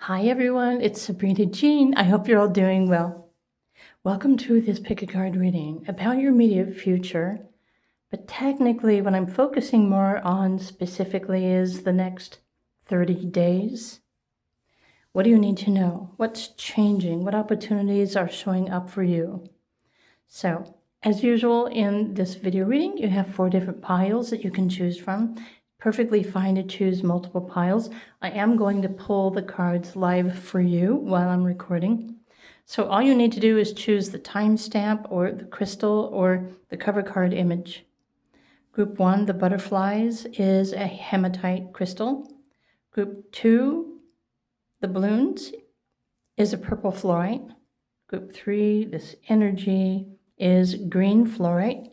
Hi everyone, it's Sabrina Jean. I hope you're all doing well. Welcome to this pick a card reading about your immediate future. But technically, what I'm focusing more on specifically is the next 30 days. What do you need to know? What's changing? What opportunities are showing up for you? So, as usual in this video reading, you have 4 different piles that you can choose from. Perfectly fine to choose multiple piles. I am going to pull the cards live for you while I'm recording. So all you need to do is choose the timestamp or the crystal or the cover card image. Group 1, the butterflies, is a hematite crystal. Group 2, the balloons, is a purple fluorite. Group 3, this energy, is green fluorite.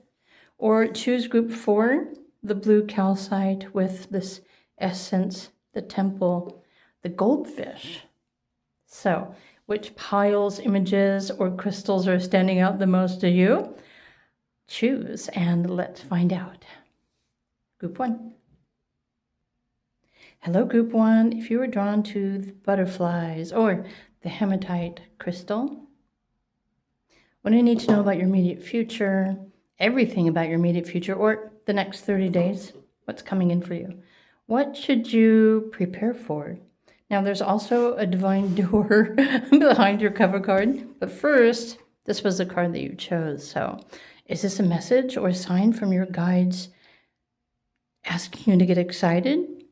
Or choose group 4, the blue calcite with this essence, the temple, the goldfish. So, which piles, images, or crystals are standing out the most to you? Choose and let's find out. Group 1. Hello, Group 1. If you were drawn to the butterflies or the hematite crystal, what do you need to know about your immediate future? Everything about your immediate future or the next 30 days, what's coming in for you. What should you prepare for? Now, there's also a divine door behind your cover card, but first, this was the card that you chose. So, is this a message or a sign from your guides asking you to get excited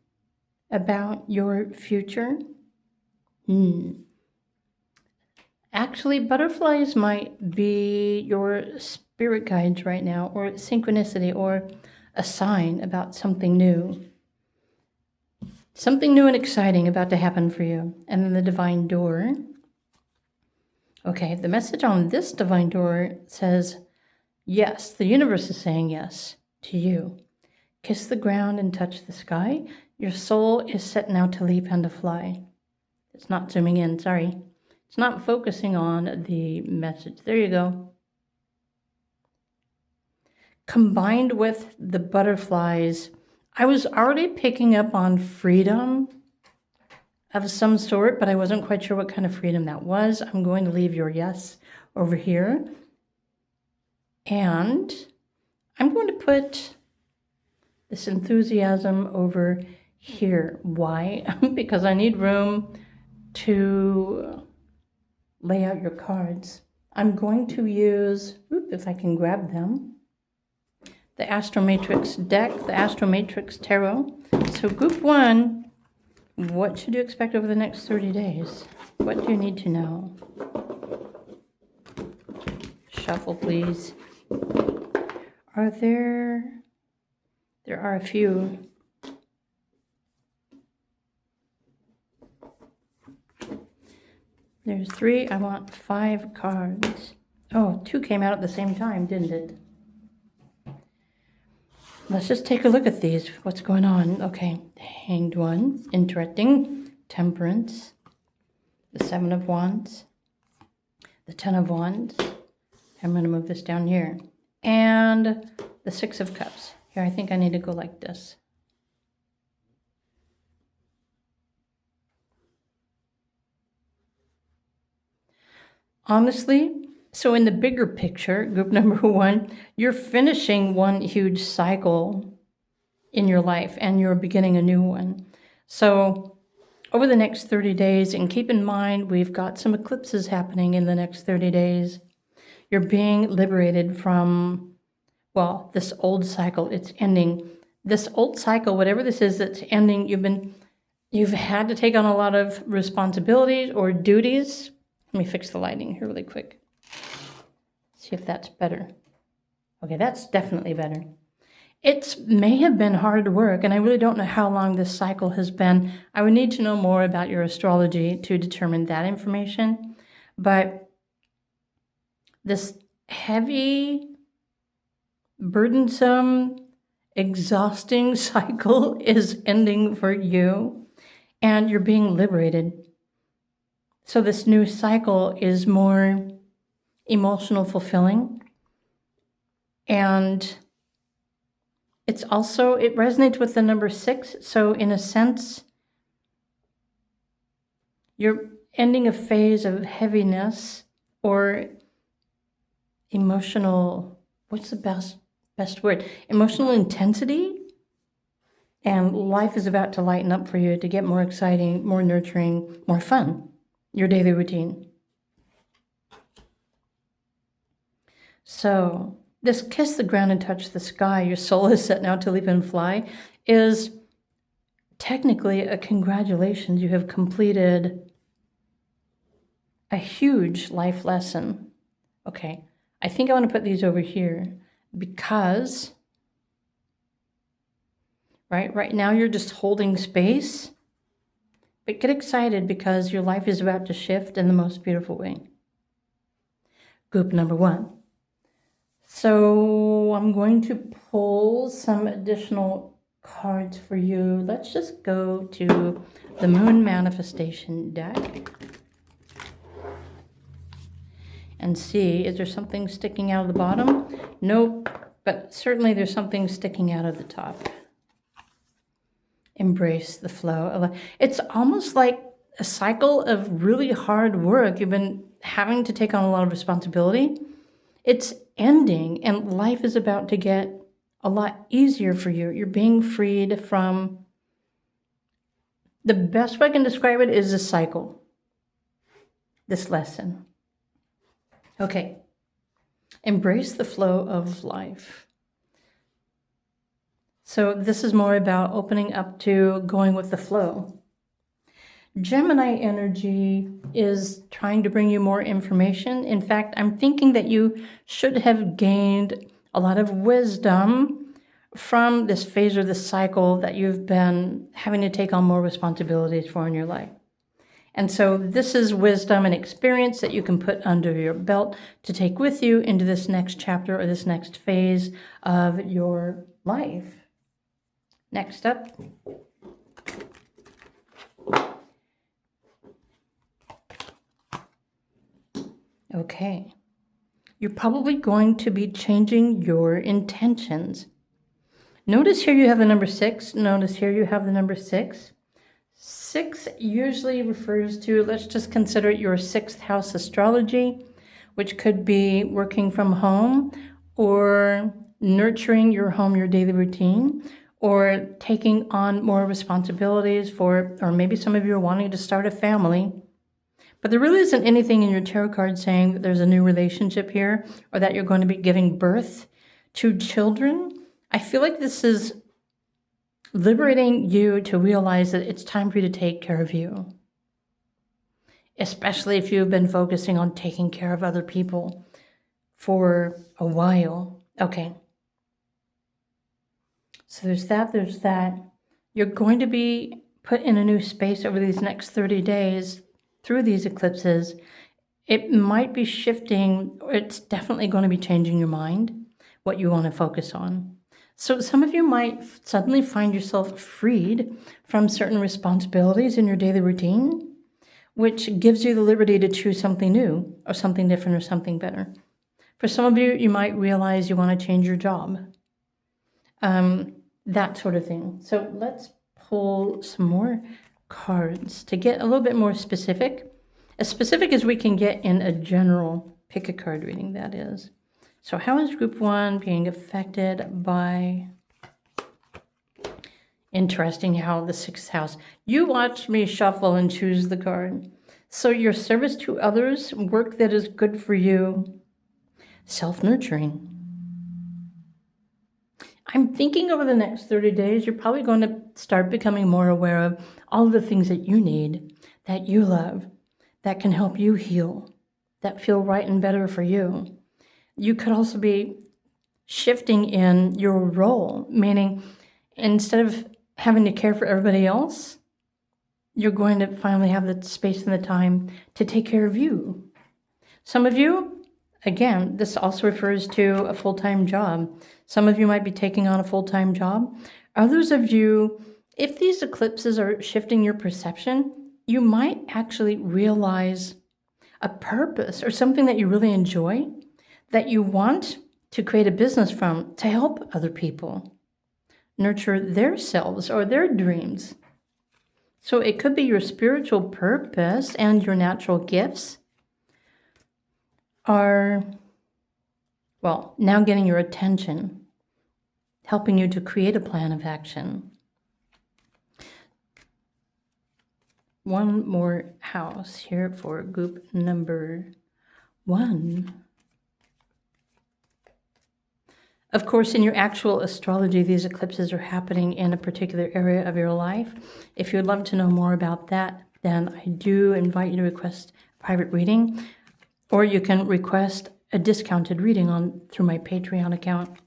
about your future? Actually, butterflies might be your spirit guides right now, or synchronicity, or a sign about something new. Something new and exciting about to happen for you. And then the divine door. Okay, the message on this divine door says, yes, the universe is saying yes to you. Kiss the ground and touch the sky. Your soul is set now to leap and to fly. It's not zooming in, sorry. It's not focusing on the message. There you go. Combined with the butterflies, I was already picking up on freedom of some sort, but I wasn't quite sure what kind of freedom that was. I'm going to leave your yes over here. And I'm going to put this enthusiasm over here. Why? Because I need room to lay out your cards. I'm going to use, if I can grab them, the Astromatrix deck, the Astromatrix Tarot. So group 1, what should you expect over the next 30 days? What do you need to know? Shuffle, please. There are a few. There's 3, I want 5 cards. Oh, 2 came out at the same time, didn't it? Let's just take a look at these. What's going on? Okay, Hanged One, interesting. Temperance, the 7 of Wands, the 10 of Wands. I'm going to move this down here. And the 6 of Cups. Here, I think I need to go like this. Honestly, so in the bigger picture, group number 1, you're finishing one huge cycle in your life and you're beginning a new one. So over the next 30 days, and keep in mind, we've got some eclipses happening in the next 30 days. You're being liberated from, well, this old cycle. It's ending. This old cycle, whatever this is that's ending, you've had to take on a lot of responsibilities or duties. Let me fix the lighting here really quick. See if that's better. Okay, that's definitely better. It may have been hard work, and I really don't know how long this cycle has been. I would need to know more about your astrology to determine that information. But this heavy, burdensome, exhausting cycle is ending for you, and you're being liberated. So this new cycle is more emotional fulfilling, and it resonates with the number 6. So in a sense, You're ending a phase of heaviness or emotional, what's the best word? Emotional intensity. And life is about to lighten up for you to get more exciting, more nurturing, more fun. Your daily routine. So this kiss the ground and touch the sky, your soul is set now to leap and fly, is technically a congratulations. You have completed a huge life lesson. Okay, I think I want to put these over here because right now you're just holding space, but get excited because your life is about to shift in the most beautiful way. Group number 1. So I'm going to pull some additional cards for you. Let's just go to the Moon Manifestation deck and see, is there something sticking out of the bottom? Nope, but certainly there's something sticking out of the top. Embrace the flow. It's almost like a cycle of really hard work. You've been having to take on a lot of responsibility. It's ending and life is about to get a lot easier for you. You're being freed from, the best way I can describe it is a cycle, this lesson. Okay, embrace the flow of life. So this is more about opening up to going with the flow. Gemini energy is trying to bring you more information. In fact, I'm thinking that you should have gained a lot of wisdom from this phase or this cycle that you've been having to take on more responsibilities for in your life. And so this is wisdom and experience that you can put under your belt to take with you into this next chapter or this next phase of your life. Next up. Okay. You're probably going to be changing your intentions. Notice here you have the number 6. Notice here you have the number 6. 6 usually refers to, let's just consider it your 6th house astrology, which could be working from home or nurturing your home, your daily routine, or taking on more responsibilities for, or maybe some of you are wanting to start a family. But there really isn't anything in your tarot card saying that there's a new relationship here or that you're going to be giving birth to children. I feel like this is liberating you to realize that it's time for you to take care of you, especially if you've been focusing on taking care of other people for a while. Okay. So there's that. You're going to be put in a new space over these next 30 days through these eclipses. It might be shifting, or it's definitely going to be changing your mind, what you want to focus on. So some of you might suddenly find yourself freed from certain responsibilities in your daily routine, which gives you the liberty to choose something new or something different or something better. For some of you, you might realize you want to change your job, that sort of thing. So let's pull some more cards to get a little bit more specific as we can get in a general pick a card reading, that is. So how is group 1 being affected by, interesting how the 6th house, you watch me shuffle and choose the card. So your service to others, work that is good for you, self-nurturing. I'm thinking over the next 30 days, you're probably going to start becoming more aware of all the things that you need, that you love, that can help you heal, that feel right and better for you. You could also be shifting in your role, meaning instead of having to care for everybody else, you're going to finally have the space and the time to take care of you. Some of you, again, this also refers to a full-time job. Some of you might be taking on a full-time job. Others of you, if these eclipses are shifting your perception, you might actually realize a purpose or something that you really enjoy, that you want to create a business from to help other people nurture their selves or their dreams. So it could be your spiritual purpose and your natural gifts are, well, now getting your attention, helping you to create a plan of action. One more house here for group number 1. Of course, in your actual astrology, these eclipses are happening in a particular area of your life. If you would love to know more about that, then I do invite you to request a private reading, or you can request a discounted reading through my Patreon account.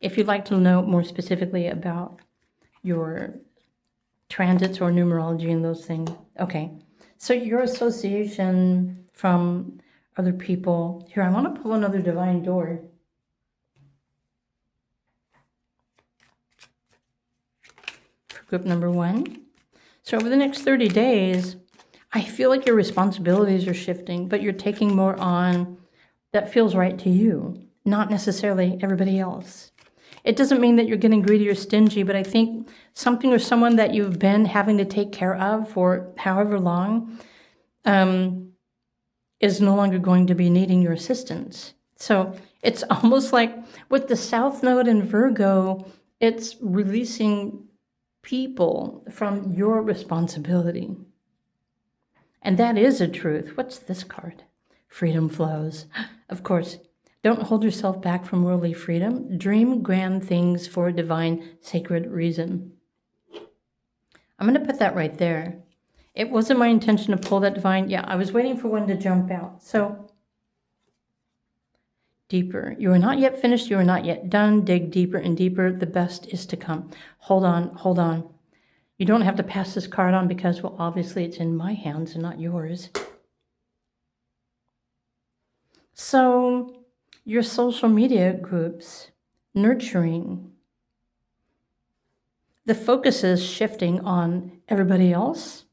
If you'd like to know more specifically about your transits or numerology and those things. Okay, so your association from other people. Here, I want to pull another divine door. For group number 1. So over the next 30 days, I feel like your responsibilities are shifting, but you're taking more on that feels right to you, not necessarily everybody else. It doesn't mean that you're getting greedy or stingy, but I think something or someone that you've been having to take care of for however long is no longer going to be needing your assistance. So it's almost like with the South Node in Virgo, it's releasing people from your responsibility. And that is a truth. What's this card? Freedom flows. Of course, don't hold yourself back from worldly freedom. Dream grand things for a divine, sacred reason. I'm going to put that right there. It wasn't my intention to pull that divine. Yeah, I was waiting for one to jump out. So, deeper. You are not yet finished. You are not yet done. Dig deeper and deeper. The best is to come. Hold on, hold on. You don't have to pass this card on because, well, obviously it's in my hands and not yours. So, your social media groups, nurturing. The focus is shifting on everybody else,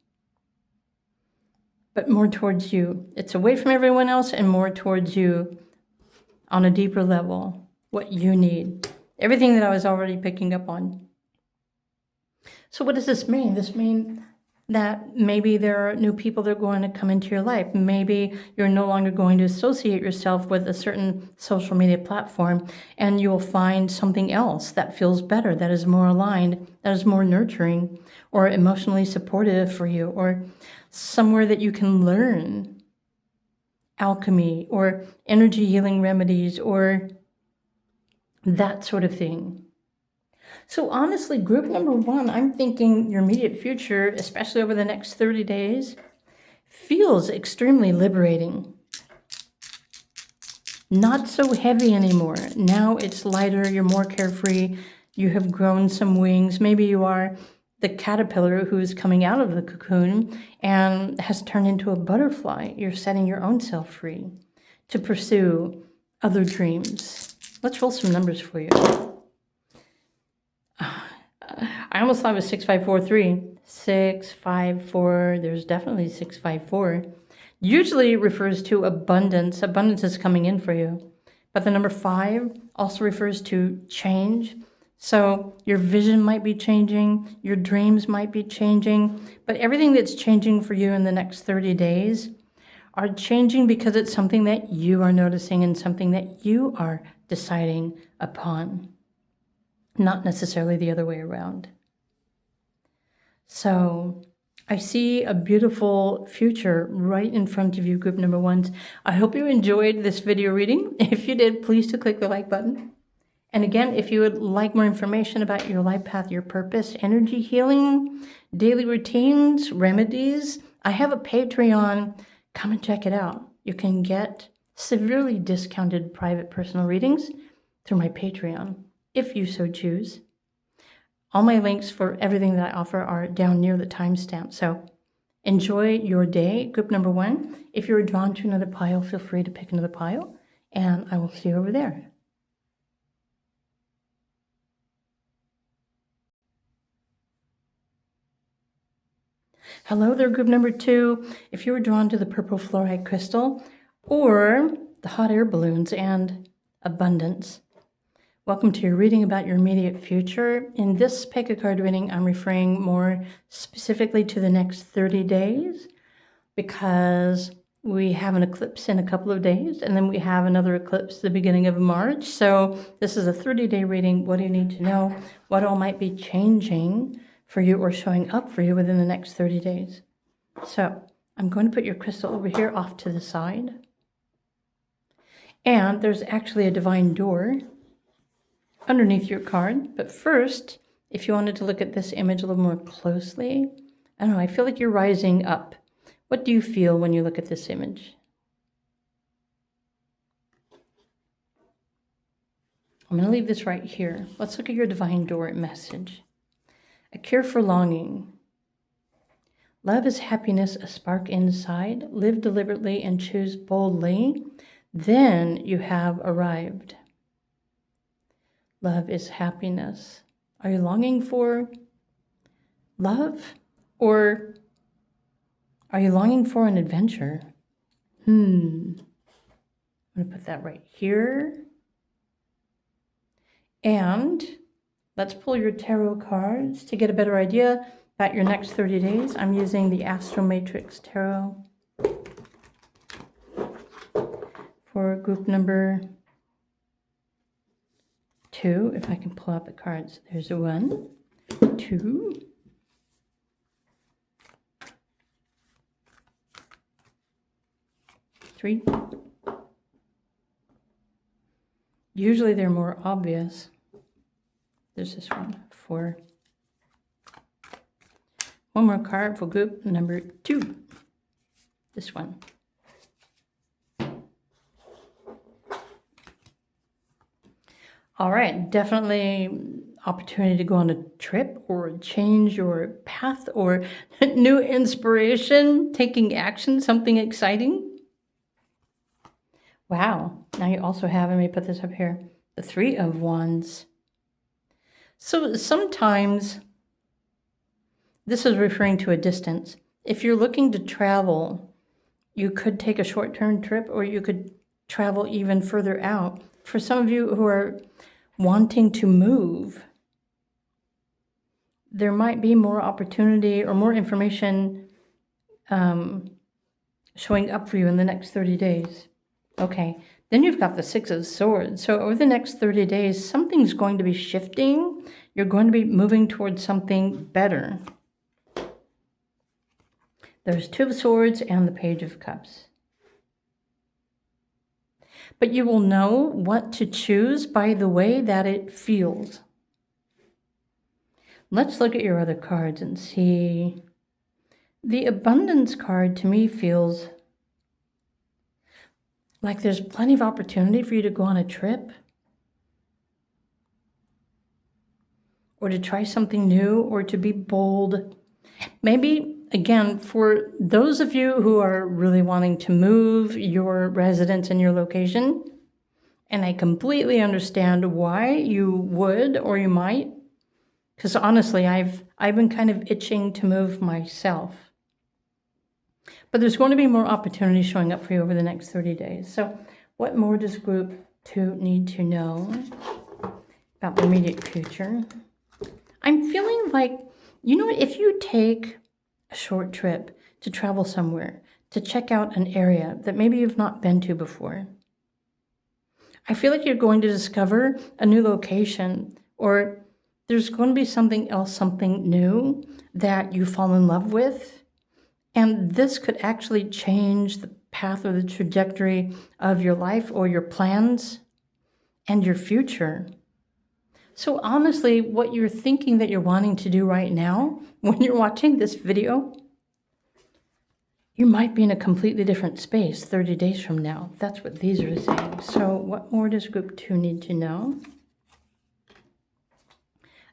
but more towards you. It's away from everyone else and more towards you on a deeper level, what you need. Everything that I was already picking up on. So what does this mean? This means that maybe there are new people that are going to come into your life. Maybe you're no longer going to associate yourself with a certain social media platform, and you'll find something else that feels better, that is more aligned, that is more nurturing or emotionally supportive for you, or somewhere that you can learn alchemy or energy healing remedies or that sort of thing. So honestly, group number 1, I'm thinking your immediate future, especially over the next 30 days, feels extremely liberating. Not so heavy anymore. Now it's lighter, you're more carefree, you have grown some wings. Maybe you are the caterpillar who's coming out of the cocoon and has turned into a butterfly. You're setting your own self free to pursue other dreams. Let's roll some numbers for you. I almost thought it was 6543. 654. There's definitely 654. Usually refers to abundance. Abundance is coming in for you. But the number 5 also refers to change. So your vision might be changing. Your dreams might be changing. But everything that's changing for you in the next 30 days are changing because it's something that you are noticing and something that you are deciding upon. Not necessarily the other way around. So I see a beautiful future right in front of you, group number 1s. I hope you enjoyed this video reading. If you did, please do click the like button. And again, if you would like more information about your life path, your purpose, energy healing, daily routines, remedies, I have a Patreon. Come and check it out. You can get severely discounted private personal readings through my Patreon, if you so choose. All my links for everything that I offer are down near the timestamp. So enjoy your day, group number 1. If you're drawn to another pile, feel free to pick another pile, and I will see you over there. Hello there, group number 2. If you were drawn to the purple fluorite crystal or the hot air balloons and abundance, Welcome to your reading about your immediate future. In this pick a card reading, I'm referring more specifically to the next 30 days because we have an eclipse in a couple of days, and then we have another eclipse the beginning of March. So this is a 30-day reading. What do you need to know? What all might be changing for you or showing up for you within the next 30 days? So I'm going to put your crystal over here off to the side. And there's actually a divine door underneath your card. But first, if you wanted to look at this image a little more closely, I don't know, I feel like you're rising up. What do you feel when you look at this image? I'm going to leave this right here. Let's look at your divine door message. A cure for longing. Love is happiness, a spark inside. Live deliberately and choose boldly. Then you have arrived. Love is happiness. Are you longing for love? Or are you longing for an adventure? I'm going to put that right here. And let's pull your tarot cards to get a better idea about your next 30 days. I'm using the Astro Matrix Tarot for group number 2, if I can pull out the cards. There's 1, 2, 3. Usually they're more obvious. There's this one, 4. One more card for group number 2. This one. All right, definitely opportunity to go on a trip or change your path or new inspiration, taking action, something exciting. Wow, now you also have, let me put this up here, the 3 of Wands. So sometimes this is referring to a distance. If you're looking to travel, you could take a short-term trip or you could travel even further out. For some of you who are wanting to move, there might be more opportunity or more information showing up for you in the next 30 days. Okay, then you've got the 6 of Swords. So over the next 30 days, something's going to be shifting. You're going to be moving towards something better. There's 2 of Swords and the Page of Cups. But you will know what to choose by the way that it feels. Let's look at your other cards and see. The Abundance card to me feels like there's plenty of opportunity for you to go on a trip or to try something new or to be bold. Maybe, again, for those of you who are really wanting to move your residence and your location, and I completely understand why you would or you might, because honestly, I've been kind of itching to move myself. But there's going to be more opportunities showing up for you over the next 30 days. So what more does group 2 need to know about the immediate future? I'm feeling like, you know what, if you take a short trip to travel somewhere, to check out an area that maybe you've not been to before, I feel like you're going to discover a new location, or there's going to be something else, something new that you fall in love with. And this could actually change the path or the trajectory of your life or your plans and your future. So honestly, what you're thinking that you're wanting to do right now, when you're watching this video, you might be in a completely different space 30 days from now. That's what these are saying. So what more does group 2 need to know?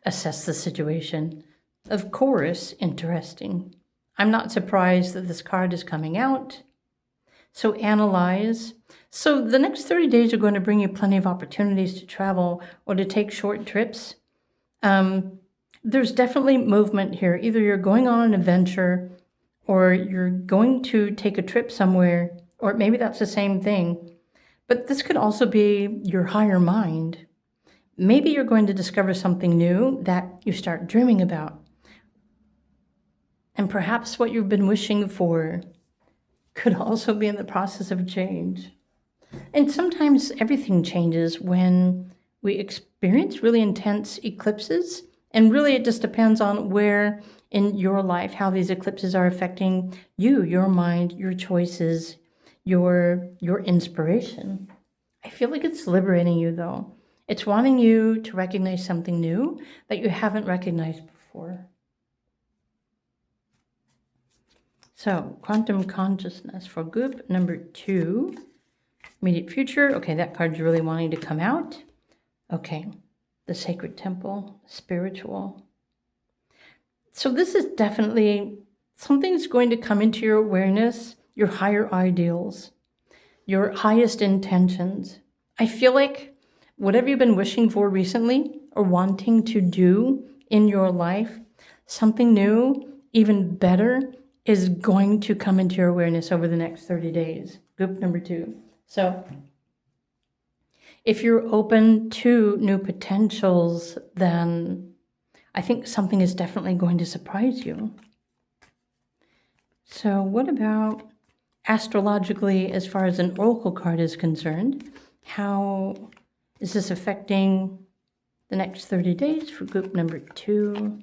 Assess the situation. Of course, interesting. I'm not surprised that this card is coming out. So analyze. So the next 30 days are going to bring you plenty of opportunities to travel or to take short trips. There's definitely movement here. Either you're going on an adventure or you're going to take a trip somewhere, or maybe that's the same thing. But this could also be your higher mind. Maybe you're going to discover something new that you start dreaming about. And perhaps what you've been wishing for could also be in the process of change. And sometimes everything changes when we experience really intense eclipses. And really, it just depends on where in your life, how these eclipses are affecting you, your mind, your choices, your inspiration. I feel like it's liberating you, though. It's wanting you to recognize something new that you haven't recognized before. So, quantum consciousness for group number 2. Immediate future. Okay, that card's really wanting to come out. Okay, the sacred temple, spiritual. So this is definitely something's going to come into your awareness, your higher ideals, your highest intentions. I feel like whatever you've been wishing for recently or wanting to do in your life, something new, even better, is going to come into your awareness over the next 30 days. Group number 2. So if you're open to new potentials, then I think something is definitely going to surprise you. So what about astrologically, as far as an oracle card is concerned? How is this affecting the next 30 days for group number 2?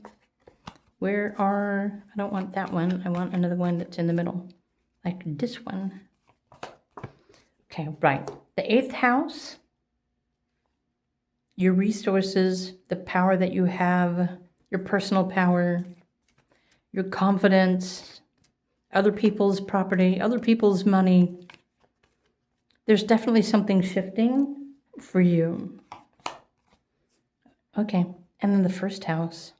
I don't want that one. I want another one that's in the middle, like this one. Okay, right. The 8th house, your resources, the power that you have, your personal power, your confidence, other people's property, other people's money. There's definitely something shifting for you. Okay, and then the 1st house.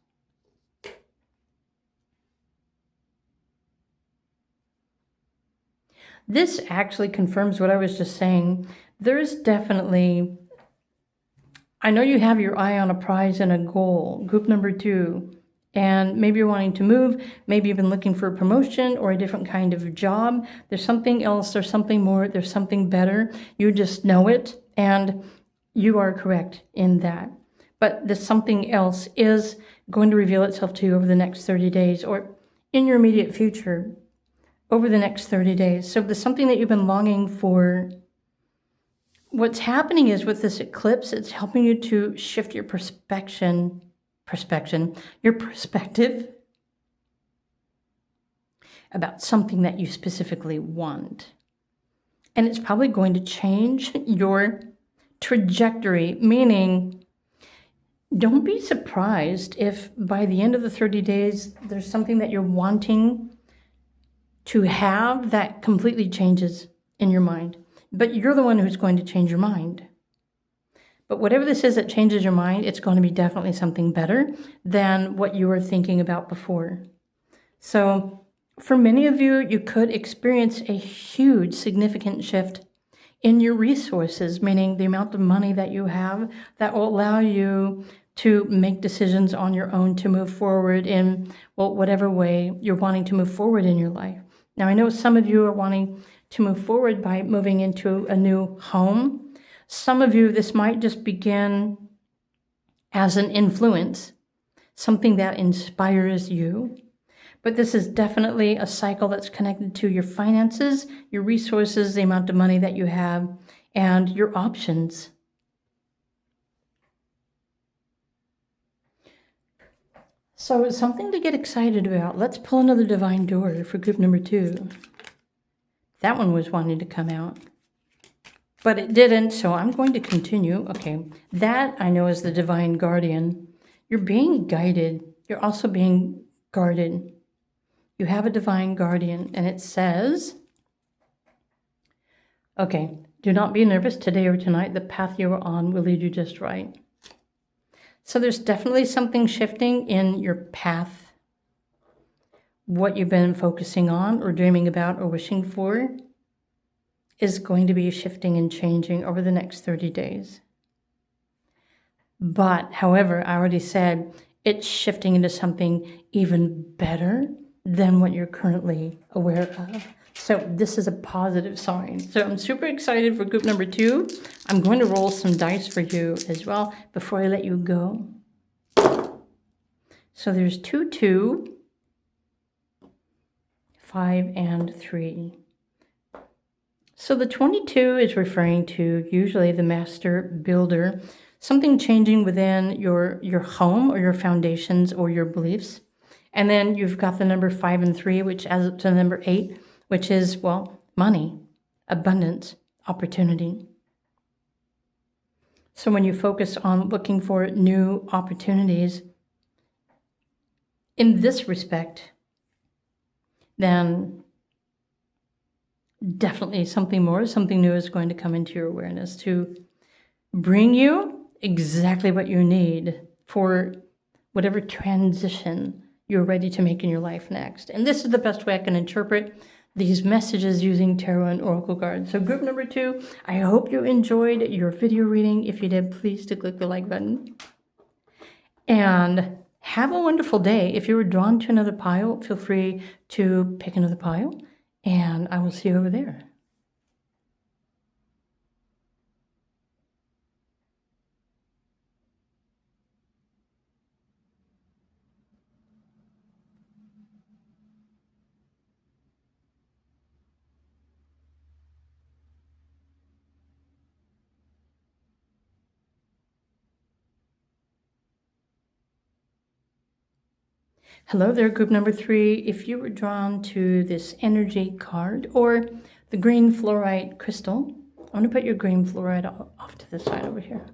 This actually confirms what I was just saying. There's definitely, I know you have your eye on a prize and a goal, group number 2, and maybe you're wanting to move, maybe you've been looking for a promotion or a different kind of job. There's something else, there's something more, there's something better. You just know it, and you are correct in that. But this something else is going to reveal itself to you over the next 30 days or in your immediate future over the next 30 days. So there's something that you've been longing for. What's happening is with this eclipse, it's helping you to shift your perspective about something that you specifically want. And it's probably going to change your trajectory, meaning don't be surprised if by the end of the 30 days, there's something that you're wanting to have that completely changes in your mind. But you're the one who's going to change your mind. But whatever this is that changes your mind, it's going to be definitely something better than what you were thinking about before. So for many of you, you could experience a huge, significant shift in your resources, meaning the amount of money that you have that will allow you to make decisions on your own to move forward in, well, whatever way you're wanting to move forward in your life. Now, I know some of you are wanting to move forward by moving into a new home. Some of you, this might just begin as an influence, something that inspires you. But this is definitely a cycle that's connected to your finances, your resources, the amount of money that you have, and your options. So it's something to get excited about. Let's pull another divine door for group number 2. That one was wanting to come out, but it didn't, so I'm going to continue. Okay, that I know is the divine guardian. You're being guided. You're also being guarded. You have a divine guardian, and it says, okay, do not be nervous today or tonight. The path you are on will lead you just right. So there's definitely something shifting in your path. What you've been focusing on or dreaming about or wishing for is going to be shifting and changing over the next 30 days. But, however, I already said it's shifting into something even better than what you're currently aware of. So this is a positive sign. So I'm super excited for group number 2. I'm going to roll some dice for you as well before I let you go. So there's 2, 2, 5, and 3. So the 22 is referring to usually the master builder, something changing within your home or your foundations or your beliefs. And then you've got the number 5 and 3, which adds up to the number 8, which is, well, money, abundance, opportunity. So when you focus on looking for new opportunities in this respect, then definitely something new is going to come into your awareness to bring you exactly what you need for whatever transition you're ready to make in your life next. And this is the best way I can interpret these messages using tarot and oracle cards. So group number 2, I hope you enjoyed your video reading. If you did, please do click the like button. And have a wonderful day. If you were drawn to another pile, feel free to pick another pile, and I will see you over there. Hello there, group number 3. If you were drawn to this energy card or the green fluorite crystal, I'm going to put your green fluorite off to the side over here.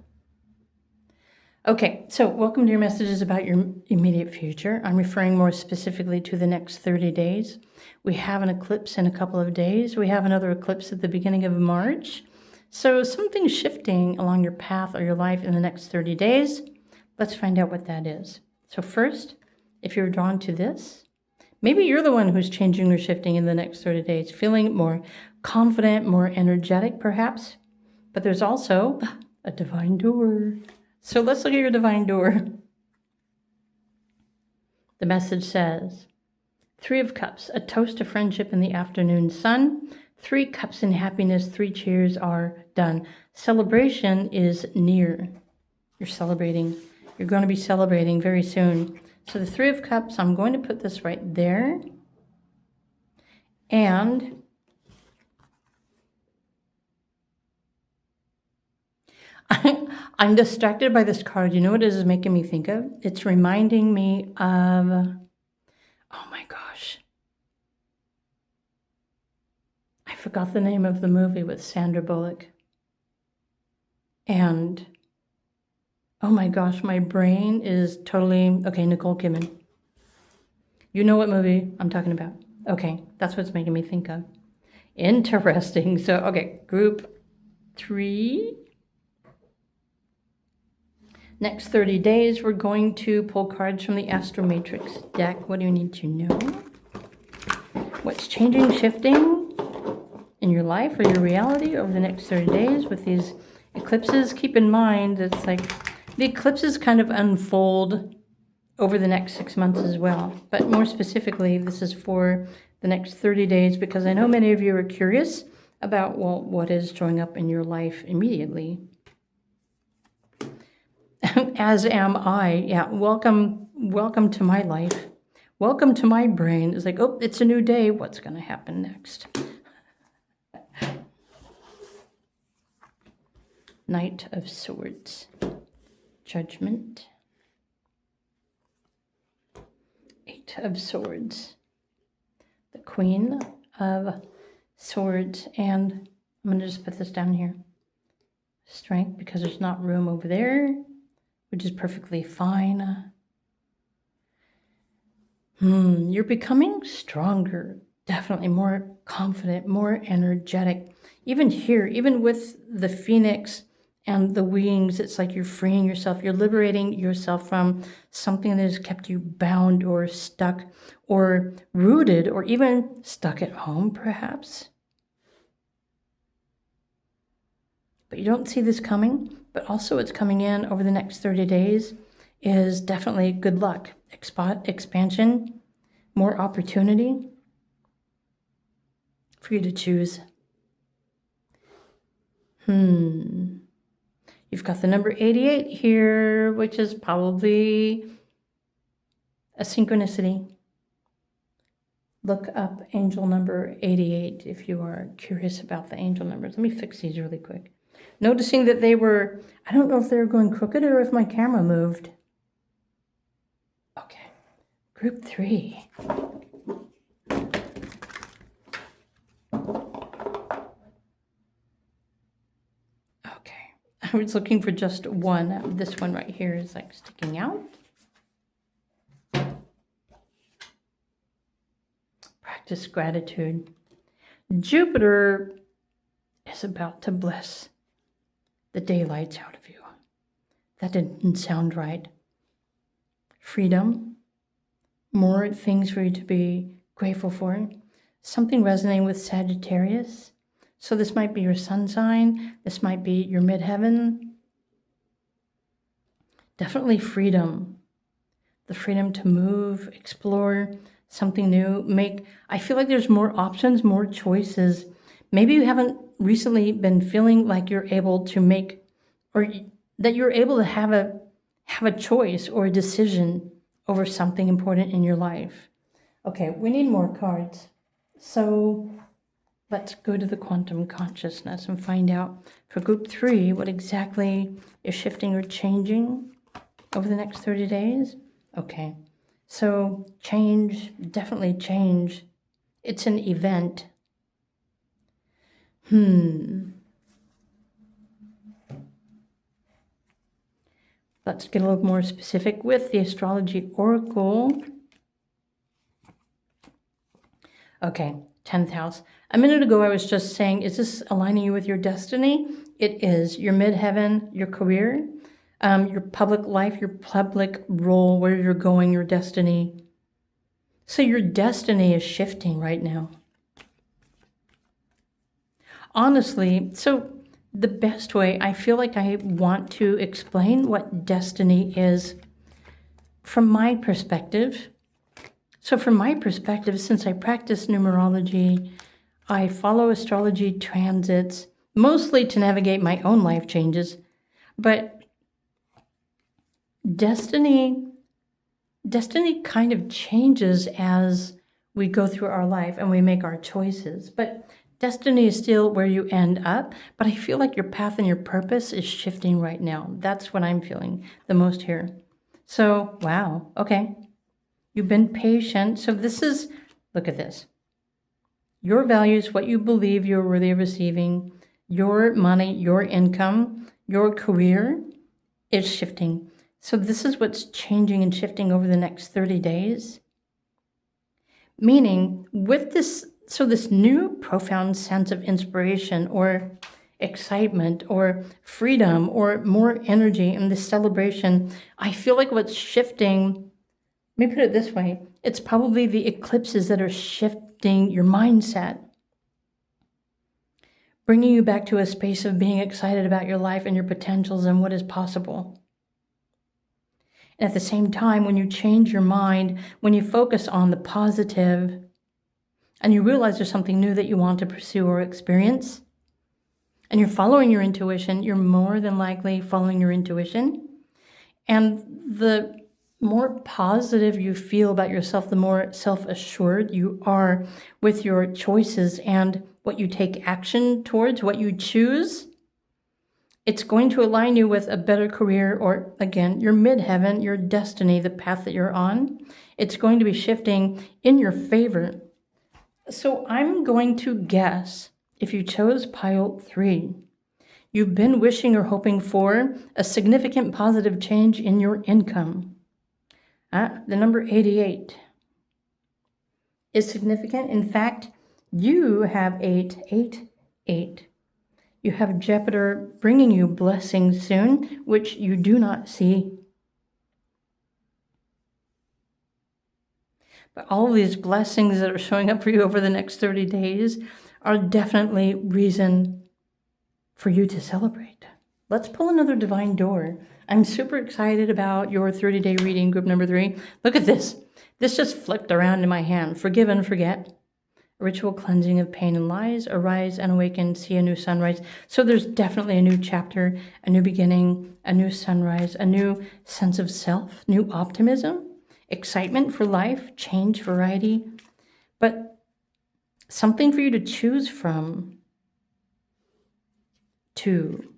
Okay, so welcome to your messages about your immediate future. I'm referring more specifically to the next 30 days. We have an eclipse in a couple of days. We have another eclipse at the beginning of March. So something's shifting along your path or your life in the next 30 days. Let's find out what that is. So first, if you're drawn to this, maybe you're the one who's changing or shifting in the next 30 days, feeling more confident, more energetic perhaps. But there's also a divine door. So let's look at your divine door. The message says, 3 of Cups, a toast to friendship in the afternoon sun. 3 cups in happiness, 3 cheers are done. Celebration is near. You're celebrating. You're going to be celebrating very soon. So the 3 of Cups, I'm going to put this right there. And I'm distracted by this card. You know what it is making me think of? It's reminding me of, oh my gosh. I forgot the name of the movie with Sandra Bullock. And, oh my gosh, my brain is totally, okay, Nicole Kidman. You know what movie I'm talking about. Okay, that's what it's making me think of. Interesting. So, okay, group 3. Next 30 days, we're going to pull cards from the Astro Matrix deck. What do you need to know? What's changing, shifting in your life or your reality over the next 30 days with these eclipses? Keep in mind, it's like the eclipses kind of unfold over the next 6 months as well. But more specifically, this is for the next 30 days because I know many of you are curious about, well, what is showing up in your life immediately. As am I. Yeah, welcome to my life. Welcome to my brain. It's like, oh, it's a new day. What's going to happen next? Knight of Swords. Judgment. 8 of Swords. The Queen of Swords. And I'm going to just put this down here. Strength, because there's not room over there, which is perfectly fine. You're becoming stronger, definitely more confident, more energetic. Even here, even with the phoenix and the wings, it's like you're freeing yourself. You're liberating yourself from something that has kept you bound or stuck or rooted or even stuck at home, perhaps. But you don't see this coming, but also it's coming in over the next 30 days is definitely good luck, expansion, more opportunity for you to choose. You've got the number 88 here, which is probably a synchronicity. Look up angel number 88 if you are curious about the angel numbers. Let me fix these really quick. Noticing that they were, I don't know if they were going crooked or if my camera moved. Okay, group 3. Okay, I was looking for just one. This one right here is like sticking out. Practice gratitude. Jupiter is about to bless the daylights out of you. That didn't sound right. Freedom, more things for you to be grateful for. Something resonating with Sagittarius. So this might be your sun sign. This might be your midheaven. Definitely freedom. The freedom to move, explore something new. I feel like there's more options, more choices. Maybe you haven't recently been feeling like you're able to make, or that you're able to have a choice or a decision over something important in your life. Okay, we need more cards. So let's go to the quantum consciousness and find out for group 3 what exactly is shifting or changing over the next 30 days. Okay, so change, definitely change. It's an event. Let's get a little more specific with the astrology oracle. Okay, 10th house. A minute ago, I was just saying, is this aligning you with your destiny? It is. Your midheaven, your career, your public life, your public role, where you're going, your destiny. So your destiny is shifting right now. Honestly, so the best way, I feel like I want to explain what destiny is from my perspective. So from my perspective, since I practice numerology, I follow astrology transits, mostly to navigate my own life changes. But destiny kind of changes as we go through our life and we make our choices. But destiny is still where you end up, but I feel like your path and your purpose is shifting right now. That's what I'm feeling the most here. So, wow, okay. You've been patient. So this is, look at this. Your values, what you believe you're worthy of receiving, your money, your income, your career is shifting. So this is what's changing and shifting over the next 30 days. Meaning with this, so this new profound sense of inspiration or excitement or freedom or more energy in this celebration, I feel like what's shifting, let me put it this way, it's probably the eclipses that are shifting your mindset, bringing you back to a space of being excited about your life and your potentials and what is possible. And at the same time, when you change your mind, when you focus on the positive, and you realize there's something new that you want to pursue or experience, and you're following your intuition, you're more than likely following your intuition. And the more positive you feel about yourself, the more self-assured you are with your choices and what you take action towards, what you choose. It's going to align you with a better career or, again, your midheaven, your destiny, the path that you're on. It's going to be shifting in your favor. So I'm going to guess if you chose pile 3, you've been wishing or hoping for a significant positive change in your income. The number 88 is significant. In fact, you have 888. You have Jupiter bringing you blessings soon, which you do not see. But all of these blessings that are showing up for you over the next 30 days are definitely reason for you to celebrate. Let's pull another divine door. I'm super excited about your 30-day reading, group number 3. Look at this. This just flipped around in my hand. Forgive and forget. A ritual cleansing of pain and lies. Arise and awaken, see a new sunrise. So there's definitely a new chapter, a new beginning, a new sunrise, a new sense of self, new optimism, excitement for life, change, variety, but something for you to choose from. 2.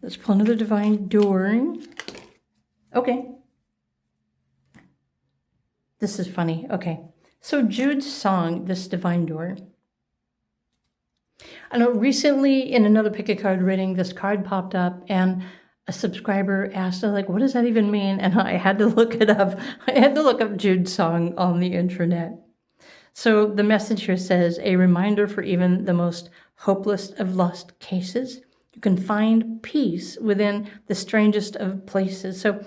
Let's pull another divine door. Okay. This is funny. Okay. So Jude's song, this divine door. I know recently in another pick a card reading, this card popped up and a subscriber asked, like, what does that even mean? And I had to look it up. I had to look up Jude's song on the internet. So the message here says, a reminder for even the most hopeless of lost cases. You can find peace within the strangest of places. So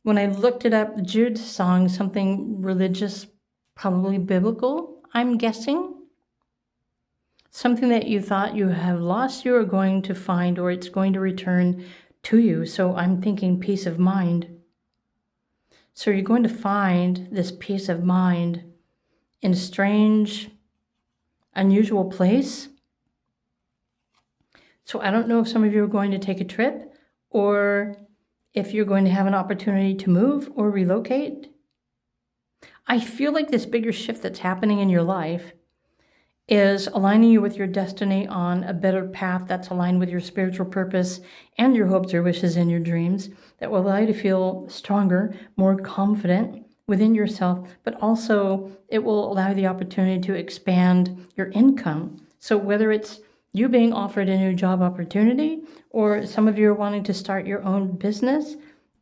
when I looked it up, Jude's song, something religious, probably biblical, I'm guessing. Something that you thought you have lost, you are going to find, or it's going to return to you. So I'm thinking peace of mind. So you're going to find this peace of mind in a strange, unusual place. So I don't know if some of you are going to take a trip or if you're going to have an opportunity to move or relocate. I feel like this bigger shift that's happening in your life is aligning you with your destiny on a better path that's aligned with your spiritual purpose and your hopes, your wishes, and your dreams that will allow you to feel stronger, more confident within yourself, but also it will allow you the opportunity to expand your income. So whether it's you being offered a new job opportunity, or some of you are wanting to start your own business,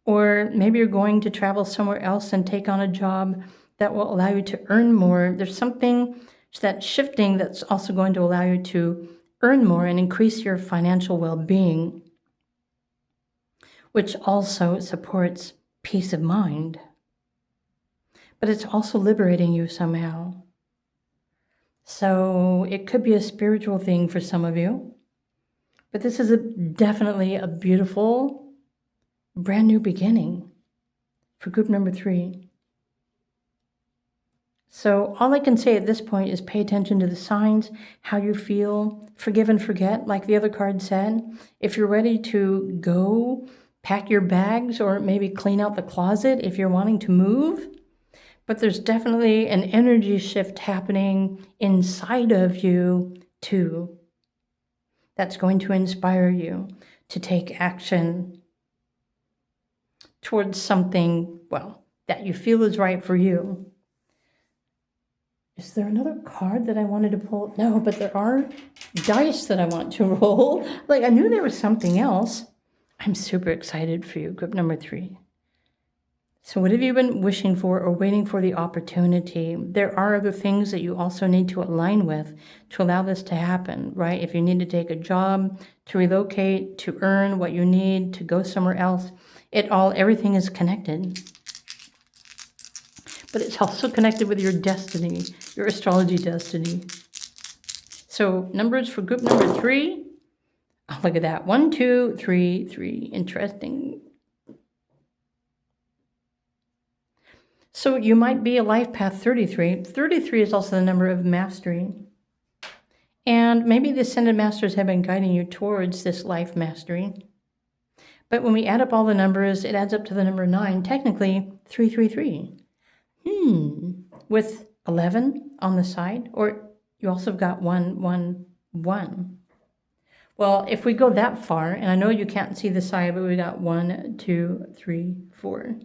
or maybe you're going to travel somewhere else and take on a job that will allow you to earn more. There's something that shifting that's also going to allow you to earn more and increase your financial well-being, which also supports peace of mind. But it's also liberating you somehow. So it could be a spiritual thing for some of you, but this is definitely a beautiful, brand new beginning for group number 3. So all I can say at this point is pay attention to the signs, how you feel, forgive and forget, like the other card said. If you're ready to go, pack your bags, or maybe clean out the closet if you're wanting to move. But there's definitely an energy shift happening inside of you too. That's going to inspire you to take action towards something, well, that you feel is right for you. Is there another card that I wanted to pull? No, but there are dice that I want to roll. Like, I knew there was something else. I'm super excited for you, group number 3. So what have you been wishing for or waiting for the opportunity? There are other things that you also need to align with to allow this to happen, right? If you need to take a job, to relocate, to earn what you need, to go somewhere else, everything is connected. But it's also connected with your destiny, your astrology destiny. So numbers for group number 3. Oh, look at that. 1, 2, 3, 3. Interesting. So you might be a life path 33. 33 is also the number of mastery. And maybe the Ascended Masters have been guiding you towards this life mastery. But when we add up all the numbers, it adds up to the number 9, technically 333. With 11 on the side, or you also have got 1, 1, 1. Well, if we go that far, and I know you can't see the side, but we got 1, 2, 3, 4.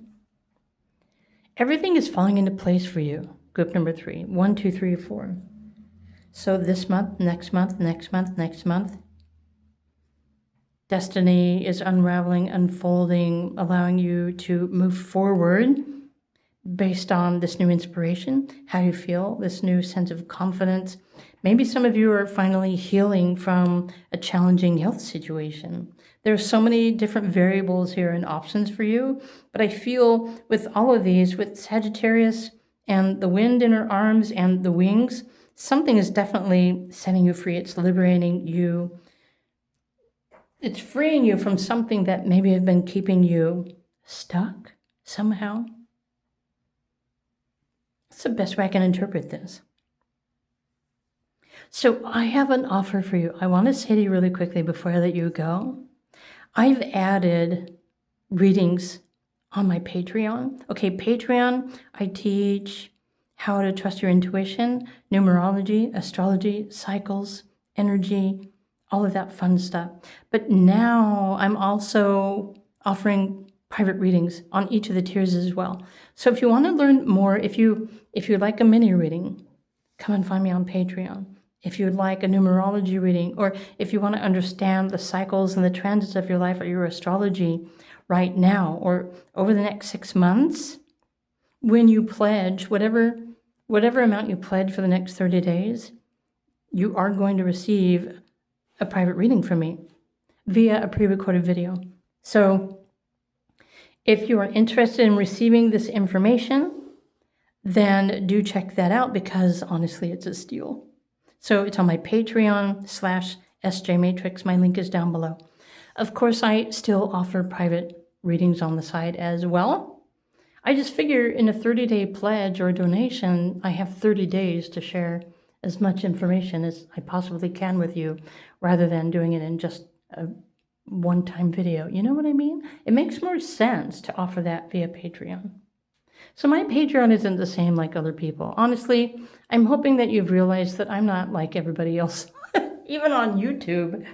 Everything is falling into place for you, group number 3. 1, 2, 3, 4. So this month, next month, next month, next month, destiny is unraveling, unfolding, allowing you to move forward based on this new inspiration, how you feel, this new sense of confidence. Maybe some of you are finally healing from a challenging health situation. There's so many different variables here and options for you, but I feel with all of these, with Sagittarius and the wind in her arms and the wings, something is definitely setting you free. It's liberating you. It's freeing you from something that maybe has been keeping you stuck, somehow. That's the best way I can interpret this. So I have an offer for you. I want to say to you really quickly before I let you go. I've added readings on my Patreon. Okay, Patreon, I teach how to trust your intuition, numerology, astrology, cycles, energy, all of that fun stuff. But now I'm also offering private readings on each of the tiers as well. So if you want to learn more, if you like a mini reading, come and find me on Patreon. If you'd like a numerology reading, or if you want to understand the cycles and the transits of your life or your astrology right now or over the next 6 months, when you pledge, whatever amount you pledge for the next 30 days, you are going to receive a private reading from me via a pre-recorded video. So if you are interested in receiving this information, then do check that out, because honestly, it's a steal. So it's on my Patreon/SJ Matrix. My link is down below. Of course, I still offer private readings on the side as well. I just figure in a 30-day pledge or donation, I have 30 days to share as much information as I possibly can with you, rather than doing it in just a one-time video. You know what I mean? It makes more sense to offer that via Patreon. So my Patreon isn't the same like other people. Honestly, I'm hoping that you've realized that I'm not like everybody else, even on YouTube.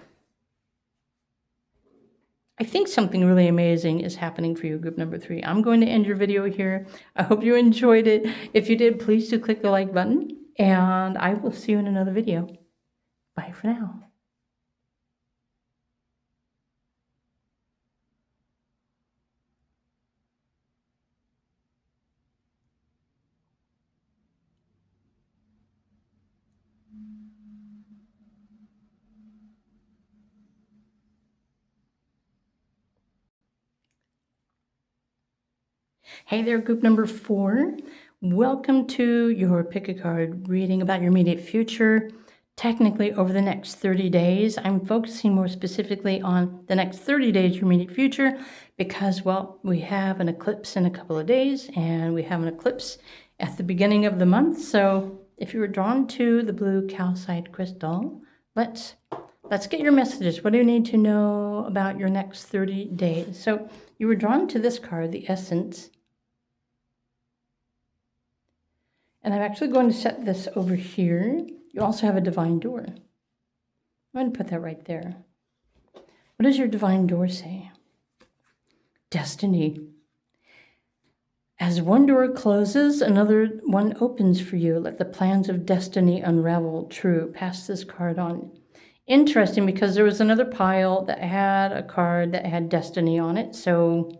I think something really amazing is happening for you, group number 3. I'm going to end your video here. I hope you enjoyed it. If you did, please do click the like button, and I will see you in another video. Bye for now. Hey there, group number 4. Welcome to your pick a card reading about your immediate future. Technically, over the next 30 days, I'm focusing more specifically on the next 30 days, your immediate future, because, well, we have an eclipse in a couple of days, and we have an eclipse at the beginning of the month. So if you were drawn to the blue calcite crystal, let's get your messages. What do you need to know about your next 30 days? So you were drawn to this card, the Essence. And I'm actually going to set this over here. You also have a divine door. I'm going to put that right there. What does your divine door say? Destiny. As one door closes, another one opens for you. Let the plans of destiny unravel. True. Pass this card on. Interesting, because there was another pile that had a card that had destiny on it. So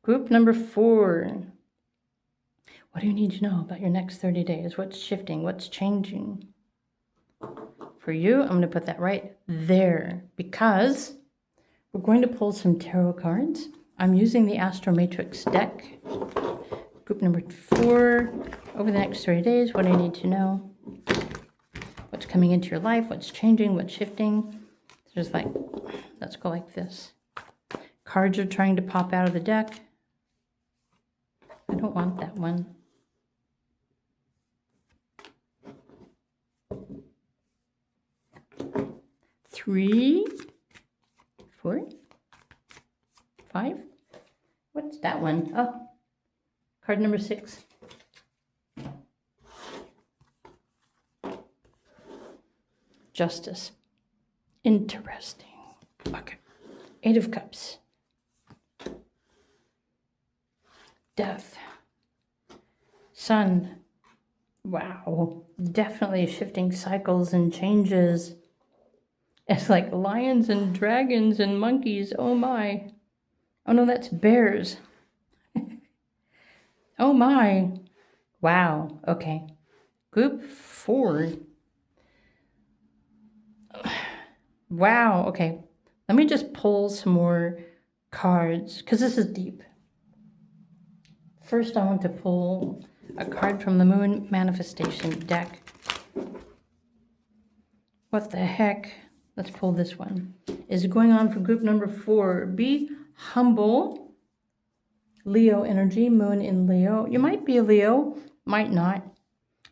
group number 4. What do you need to know about your next 30 days? What's shifting? What's changing? For you, I'm going to put that right there, because we're going to pull some tarot cards. I'm using the Astro Matrix deck. Group number 4. Over the next 30 days, what do you need to know? What's coming into your life? What's changing? What's shifting? There's like, let's go like this. Cards are trying to pop out of the deck. I don't want that one. 3, 4, 5. What's that one? Oh, card number 6. Justice. Interesting. Okay. 8 of Cups. Death. Sun. Wow. Definitely shifting cycles and changes. It's like lions and dragons and monkeys. Oh my. Oh no, that's bears. Oh my. Wow. Okay. Group 4. Wow. Okay. Let me just pull some more cards, because this is deep. First, I want to pull a card from the Moon Manifestation deck. What the heck? Let's pull this one. Is going on for group number 4. Be humble Leo energy, moon in Leo. You might be a Leo, might not,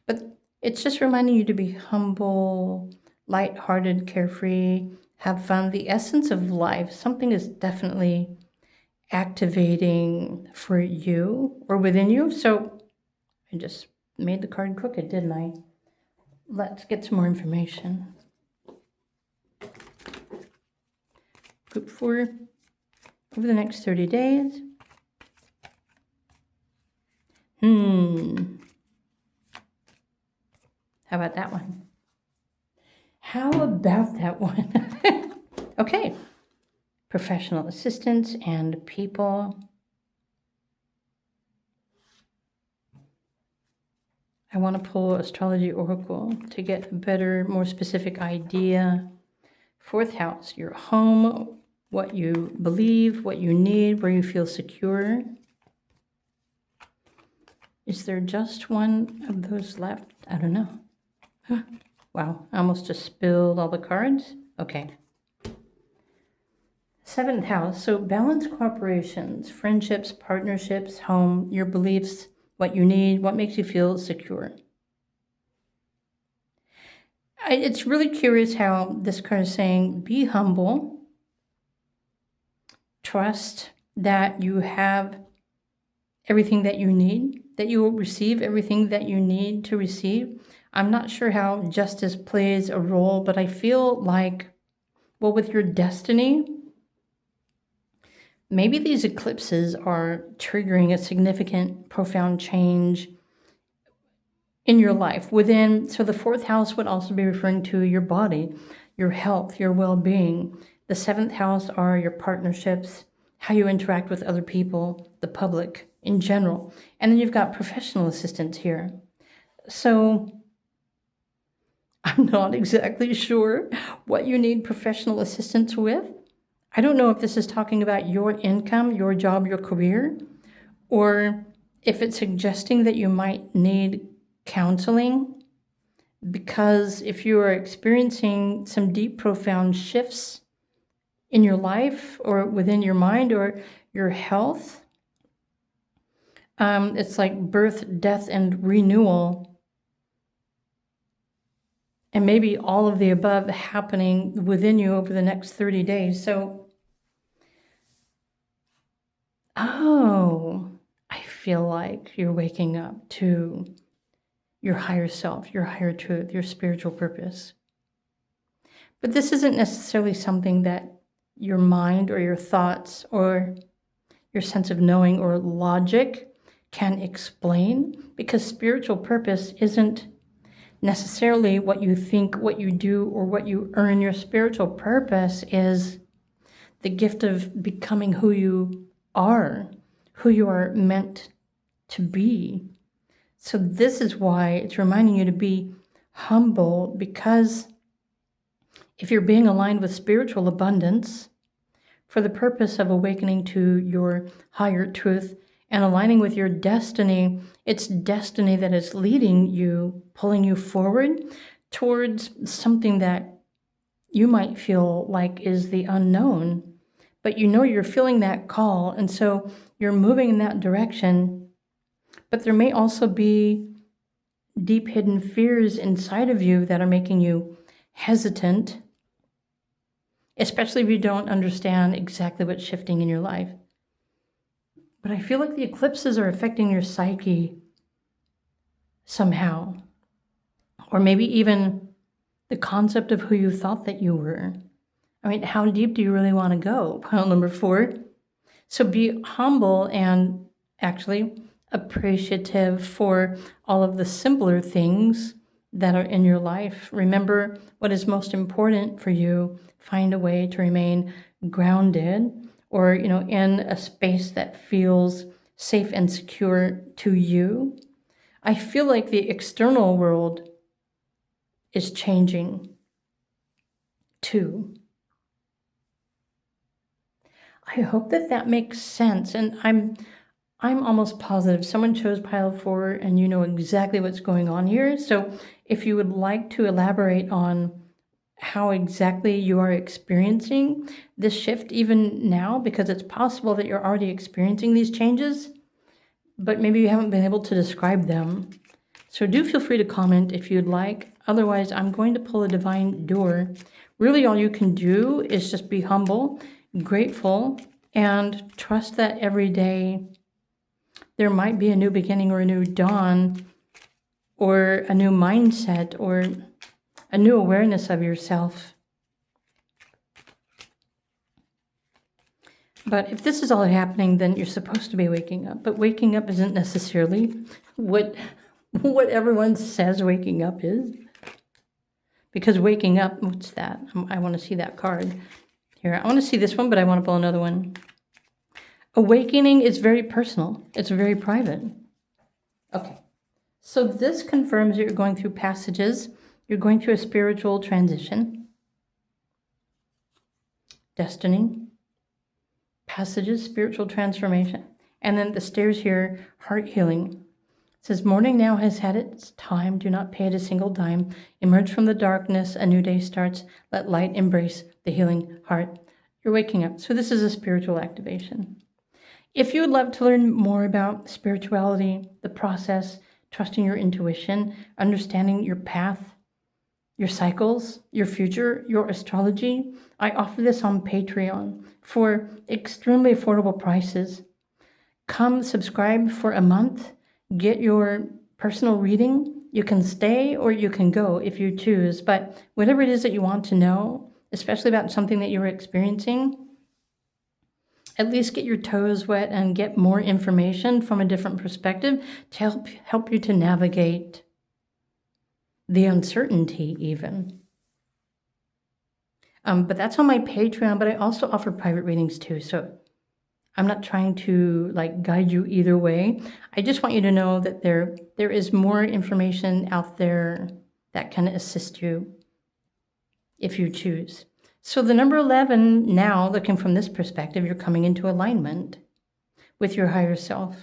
but it's just reminding you to be humble, lighthearted, carefree, have fun. The essence of life, something is definitely activating for you or within you. So I just made the card crooked, didn't I? Let's get some more information. Group 4, over the next 30 days. How about that one? How about that one? Okay. Professional assistants and people. I want to pull Astrology Oracle to get a better, more specific idea. 4th house, your home, what you believe, what you need, where you feel secure. Is there just one of those left? I don't know. Wow, I almost just spilled all the cards. Okay. 7th house, so balance, cooperations, friendships, partnerships, home, your beliefs, what you need, what makes you feel secure. It's really curious how this card is saying, be humble, trust that you have everything that you need, that you will receive everything that you need to receive. I'm not sure how justice plays a role, but I feel like, well, with your destiny, maybe these eclipses are triggering a significant, profound change in your life within. So the 4th house would also be referring to your body, your health, your well-being. The 7th house are your partnerships, how you interact with other people, the public in general. And then you've got professional assistants here. So I'm not exactly sure what you need professional assistance with. I don't know if this is talking about your income, your job, your career, or if it's suggesting that you might need counseling, because if you are experiencing some deep, profound shifts in your life or within your mind or your health, it's like birth, death, and renewal, and maybe all of the above happening within you over the next 30 days. So, I feel like you're waking up to your higher self, your higher truth, your spiritual purpose. But this isn't necessarily something that your mind or your thoughts or your sense of knowing or logic can explain, because spiritual purpose isn't necessarily what you think, what you do, or what you earn. Your spiritual purpose is the gift of becoming who you are meant to be. So this is why it's reminding you to be humble, because if you're being aligned with spiritual abundance for the purpose of awakening to your higher truth and aligning with your destiny, it's destiny that is leading you, pulling you forward towards something that you might feel like is the unknown, but you know you're feeling that call, and so you're moving in that direction. But there may also be deep hidden fears inside of you that are making you hesitant, especially if you don't understand exactly what's shifting in your life. But I feel like the eclipses are affecting your psyche somehow, or maybe even the concept of who you thought that you were. I mean, how deep do you really want to go? Pile number 4. So be humble and actually appreciative for all of the simpler things that are in your life. Remember what is most important for you. Find a way to remain grounded, or, in a space that feels safe and secure to you. I feel like the external world is changing too. I hope that makes sense. And I'm almost positive someone chose pile 4 and you know exactly what's going on here. So if you would like to elaborate on how exactly you are experiencing this shift even now, because it's possible that you're already experiencing these changes, but maybe you haven't been able to describe them. So do feel free to comment if you'd like. Otherwise, I'm going to pull a divine door. Really, all you can do is just be humble, grateful, and trust that every day there might be a new beginning or a new dawn or a new mindset or a new awareness of yourself. But if this is all happening, then you're supposed to be waking up. But waking up isn't necessarily what everyone says waking up is. Because waking up, what's that? I want to see that card. Here, I want to see this one, but I want to pull another one. Awakening is very personal. It's very private. Okay. So this confirms that you're going through passages. You're going through a spiritual transition. Destiny. Passages, spiritual transformation. And then the stairs here, heart healing. It says, morning now has had its time. Do not pay it a single dime. Emerge from the darkness. A new day starts. Let light embrace the healing heart. You're waking up. So this is a spiritual activation. If you would love to learn more about spirituality, the process, trusting your intuition, understanding your path, your cycles, your future, your astrology, I offer this on Patreon for extremely affordable prices. Come subscribe for a month, get your personal reading. You can stay or you can go if you choose, but whatever it is that you want to know, especially about something that you're experiencing, at least get your toes wet and get more information from a different perspective to help you to navigate the uncertainty even. But that's on my Patreon, but I also offer private readings too. So I'm not trying to guide you either way. I just want you to know that there is more information out there that can assist you if you choose. So the number 11, now looking from this perspective, you're coming into alignment with your higher self.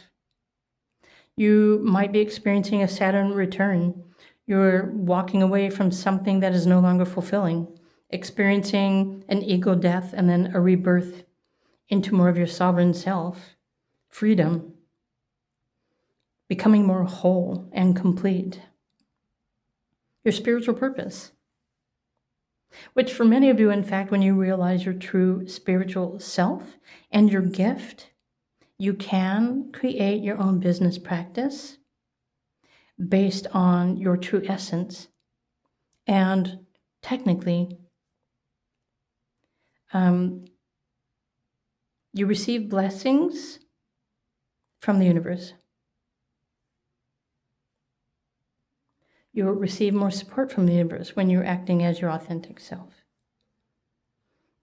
You might be experiencing a Saturn return. You're walking away from something that is no longer fulfilling, experiencing an ego death and then a rebirth into more of your sovereign self, freedom, becoming more whole and complete. Your spiritual purpose, which for many of you, in fact, when you realize your true spiritual self and your gift, you can create your own business practice based on your true essence. And technically, you receive blessings from the universe. You will receive more support from the universe when you're acting as your authentic self.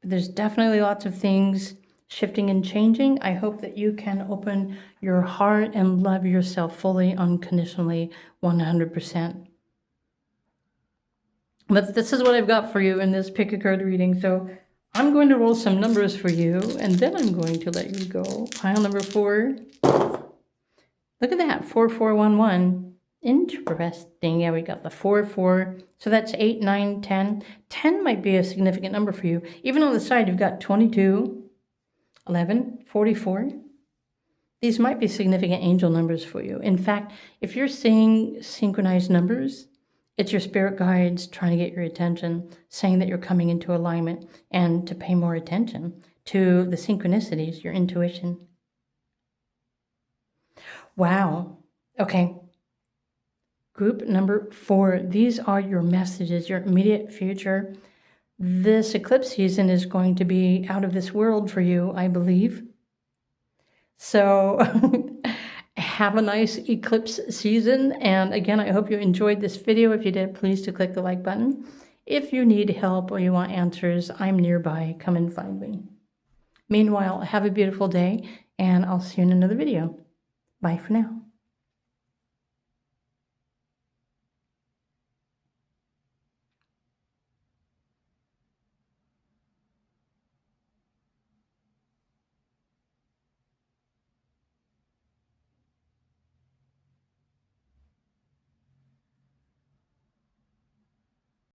But there's definitely lots of things shifting and changing. I hope that you can open your heart and love yourself fully, unconditionally, 100%. But this is what I've got for you in this pick a card reading. So I'm going to roll some numbers for you, and then I'm going to let you go. Pile number 4. Look at that, 4411. Interesting. Yeah, we got the 4, 4. So that's 8, 9, 10. 10 might be a significant number for you. Even on the side, you've got 22, 11, 44. These might be significant angel numbers for you. In fact, if you're seeing synchronized numbers, it's your spirit guides trying to get your attention, saying that you're coming into alignment and to pay more attention to the synchronicities, your intuition. Wow. Okay. Group number 4. These are your messages, your immediate future. This eclipse season is going to be out of this world for you, I believe. So have a nice eclipse season. And again, I hope you enjoyed this video. If you did, please do click the like button. If you need help or you want answers, I'm nearby. Come and find me. Meanwhile, have a beautiful day, and I'll see you in another video. Bye for now.